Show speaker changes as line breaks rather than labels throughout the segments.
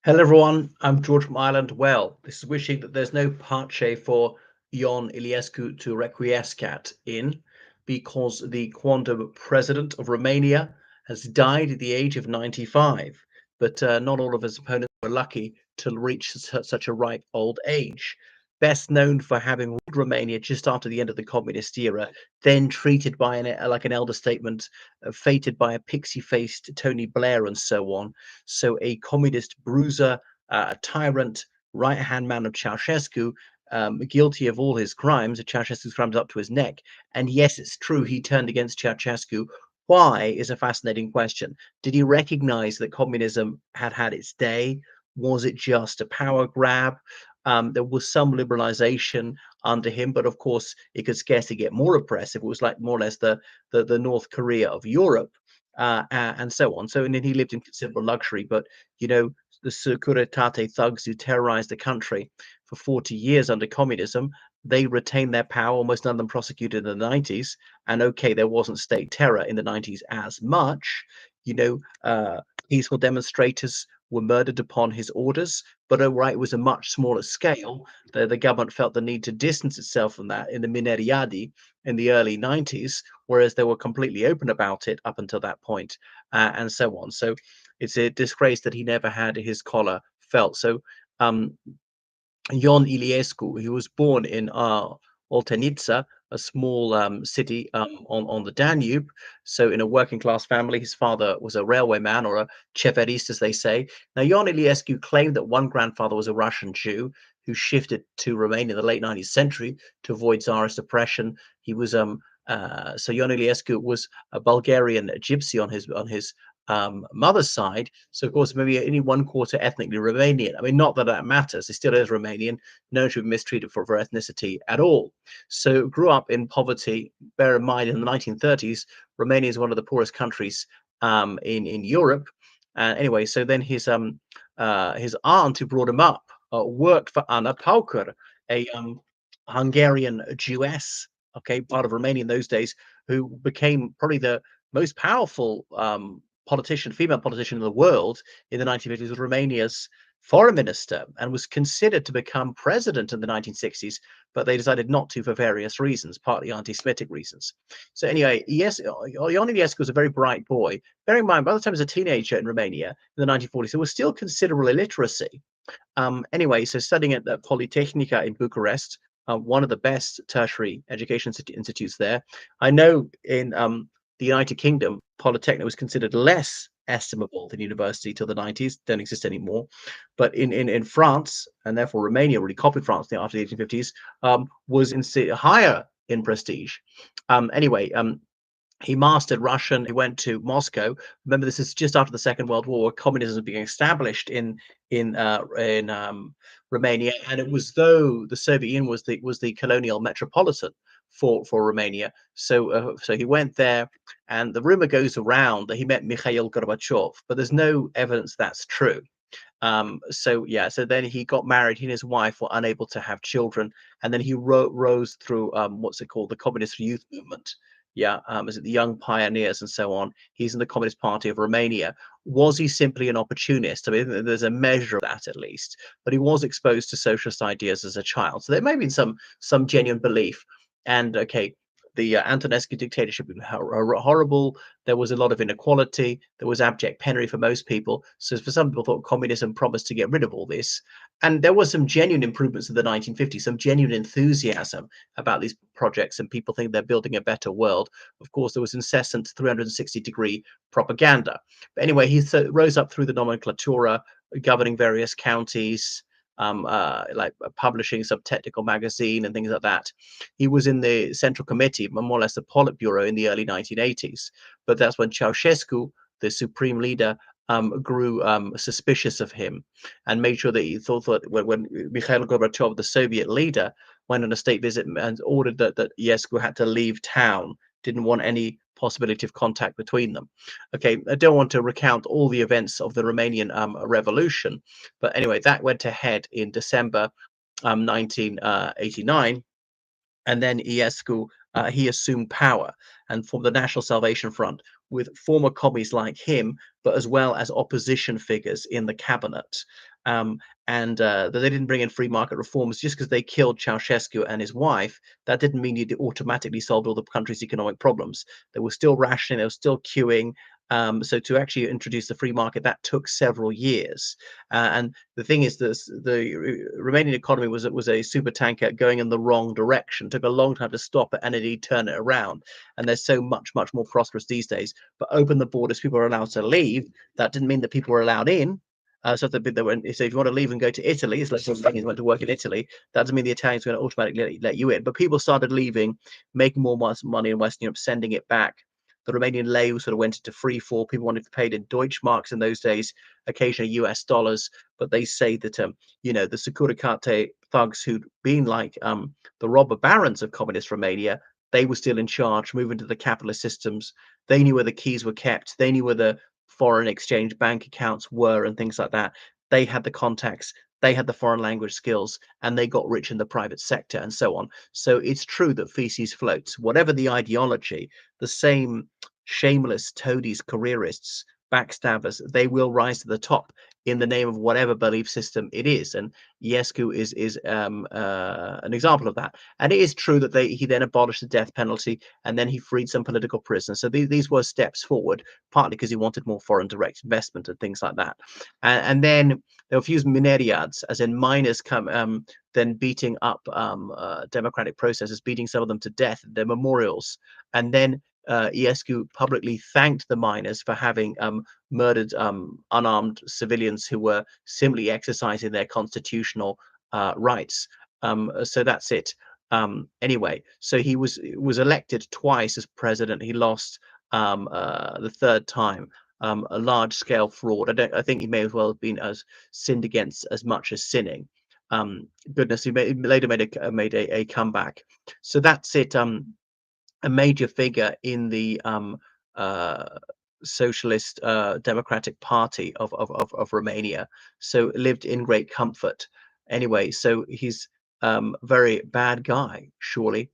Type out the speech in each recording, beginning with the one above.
Hello everyone, I'm George from Ireland. Well, this is wishing that there's no pace for Ion Iliescu to requiescat in because the quantum president of Romania has died at the age of 95. But not all of his opponents were lucky to reach such a ripe old age. Best known for having ruled Romania just after the end of the communist era, then treated by like an elder statesman, fated by a pixie-faced Tony Blair and so on. So a communist bruiser, a tyrant, right-hand man of Ceausescu, guilty of all his crimes. Ceausescu's crimes up to his neck. And yes, it's true, he turned against Ceausescu. Why is a fascinating question. Did he recognize that communism had had its day? Was it just a power grab? There was some liberalization under him, but of course, it could scarcely get more oppressive. It was like more or less the North Korea of Europe, and so on. So, and then he lived in considerable luxury. But you know, the Securitate thugs who terrorized the country for 40 years under communism, they retained their power. Almost none of them prosecuted in the 90s. And okay, there wasn't state terror in the 90s as much. You know, peaceful demonstrators were murdered upon his orders, but right, it was a much smaller scale. The government felt the need to distance itself from that in the Mineriadi in the early 90s, whereas they were completely open about it up until that point, and so on. So it's a disgrace that he never had his collar felt. So um, Ion Iliescu, he was born in Oltenica, a small city on the Danube. So, in a working class family, his father was a railwayman or a cheferist, as they say. Now, Ion Iliescu claimed that one grandfather was a Russian Jew who shifted to Romania in the late 19th century to avoid Tsarist oppression. He was so Ion Iliescu was a Bulgarian gypsy on his mother's side. So, of course, maybe only one quarter ethnically Romanian. I mean, not that that matters. He still is Romanian, known to be mistreated for ethnicity at all. So, grew up in poverty. Bear in mind, in the 1930s, Romania is one of the poorest countries in Europe. Anyway, so then his aunt who brought him up worked for Anna Pauker, a Hungarian Jewess, okay, part of Romania in those days, who became probably the most powerful female politician in the world in the 1950s, was Romania's foreign minister and was considered to become president in the 1960s, but they decided not to for various reasons, partly anti-Semitic reasons. So anyway, yes, Ion Iliescu was a very bright boy. Bearing in mind, by the time he was a teenager in Romania in the 1940s, there was still considerable illiteracy. Anyway, so studying at the Polytechnica in Bucharest, one of the best tertiary education institutes there. I know in the United Kingdom, Polytechnic was considered less estimable than university till the 90s, don't exist anymore. But in France, and therefore Romania really copied France after the 1850s, was higher in prestige. Anyway, he mastered Russian. He went to Moscow. Remember, this is just after the Second World War, where communism was being established in Romania, and it was though the Soviet Union was the colonial metropolitan for Romania. So he went there, and the rumor goes around that he met Mikhail Gorbachev, but there's no evidence that's true. So yeah, so then he got married. He and his wife were unable to have children, and then he rose through what's it called, the Communist Youth Movement. Yeah, is it the Young Pioneers and so on? He's in the Communist Party of Romania. Was he simply an opportunist? I mean, there's a measure of that at least, but he was exposed to socialist ideas as a child, so there may have been some genuine belief. And okay, the Antonescu dictatorship was horrible. There was a lot of inequality. There was abject penury for most people. So for some people, thought communism promised to get rid of all this. And there was some genuine improvements in the 1950s, some genuine enthusiasm about these projects, and people think they're building a better world. Of course, there was incessant 360-degree propaganda. But anyway, he rose up through the nomenclatura, governing various counties, like publishing some technical magazine and things like that. He was in the Central Committee, more or less the Politburo, in the early 1980s. But that's when Ceausescu, the supreme leader, grew suspicious of him and made sure that he thought that when Mikhail Gorbachev, the Soviet leader, went on a state visit and ordered that Iliescu had to leave town, didn't want any possibility of contact between them. Okay, I don't want to recount all the events of the Romanian revolution, but anyway, that went ahead in December 1989, and then Iliescu, he assumed power and formed the National Salvation Front with former commies like him, but as well as opposition figures in the cabinet. and that they didn't bring in free market reforms just because they killed Ceausescu and his wife. That didn't mean you automatically solved all the country's economic problems. They were still rationing, they were still queuing. So to actually introduce the free market, that took several years. And the thing is, the Romanian economy was a super tanker going in the wrong direction. It took a long time to stop it, and indeed turn it around. And they're so much more prosperous these days. But open the borders, people are allowed to leave. That didn't mean that people were allowed in. So if you want to leave and go to Italy, it's like some Italians went to work in Italy. That doesn't mean the Italians are going to automatically let you in. But people started leaving, making more money in Western Europe, sending it back. The Romanian lei sort of went into free fall. People wanted to pay in Deutschmarks in those days, occasionally US dollars. But they say that the Securitate thugs who'd been like the robber barons of communist Romania, they were still in charge, moving to the capitalist systems. They knew where the keys were kept. They knew where the foreign exchange bank accounts were and things like that. They had the contacts, they had the foreign language skills, and they got rich in the private sector and so on. So it's true that feces floats. Whatever the ideology, the same shameless toadies, careerists, backstabbers, they will rise to the top in the name of whatever belief system it is. And Iliescu is an example of that. And it is true that he then abolished the death penalty, and then he freed some political prisoners. So these were steps forward, partly because he wanted more foreign direct investment and things like that. And then there were a few mineriads, as in miners then beating up democratic processes, beating some of them to death, their memorials. And then Iliescu publicly thanked the miners for having murdered unarmed civilians who were simply exercising their constitutional rights. So that's it. Anyway, so he was elected twice as president. He lost the third time. A large-scale fraud. I think he may as well have been as sinned against as much as sinning. Goodness, he later made a comeback. So that's it. A major figure in the socialist democratic party of Romania. So lived in great comfort. Anyway, so he's very bad guy, surely.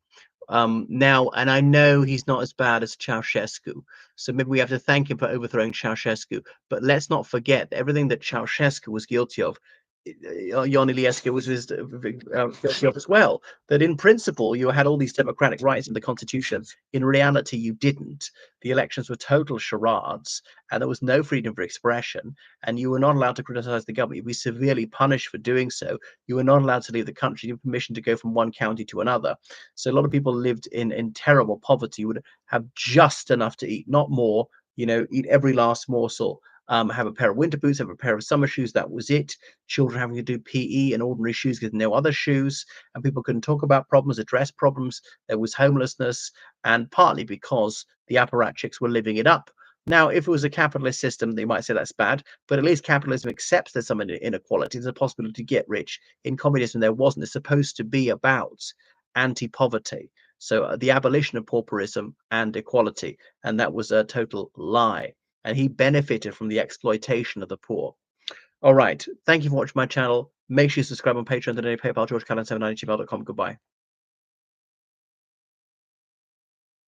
Now, and I know he's not as bad as Ceausescu, so maybe we have to thank him for overthrowing Ceausescu. But let's not forget that everything that Ceausescu was guilty of, Ion Iliescu was guilty of as well. That in principle you had all these democratic rights in the constitution. In reality, you didn't. The elections were total charades, and there was no freedom for expression. And you were not allowed to criticize the government. You'd be severely punished for doing so. You were not allowed to leave the country. You had permission to go from one county to another. So a lot of people lived in terrible poverty. Would have just enough to eat, not more. Eat every last morsel. Have a pair of winter boots, have a pair of summer shoes. That was it. Children having to do PE in ordinary shoes because no other shoes, and people couldn't talk about problems, address problems. There was homelessness, and partly because the apparatchiks were living it up. Now, if it was a capitalist system, they might say that's bad, but at least capitalism accepts there's some inequality. There's a possibility to get rich. In communism, there wasn't. It's supposed to be about anti-poverty. So the abolition of pauperism and equality, and that was a total lie. And he benefited from the exploitation of the poor. All right. Thank you for watching my channel. Make sure you subscribe on Patreon today, PayPal, GeorgeCallan790gmail.com. Goodbye.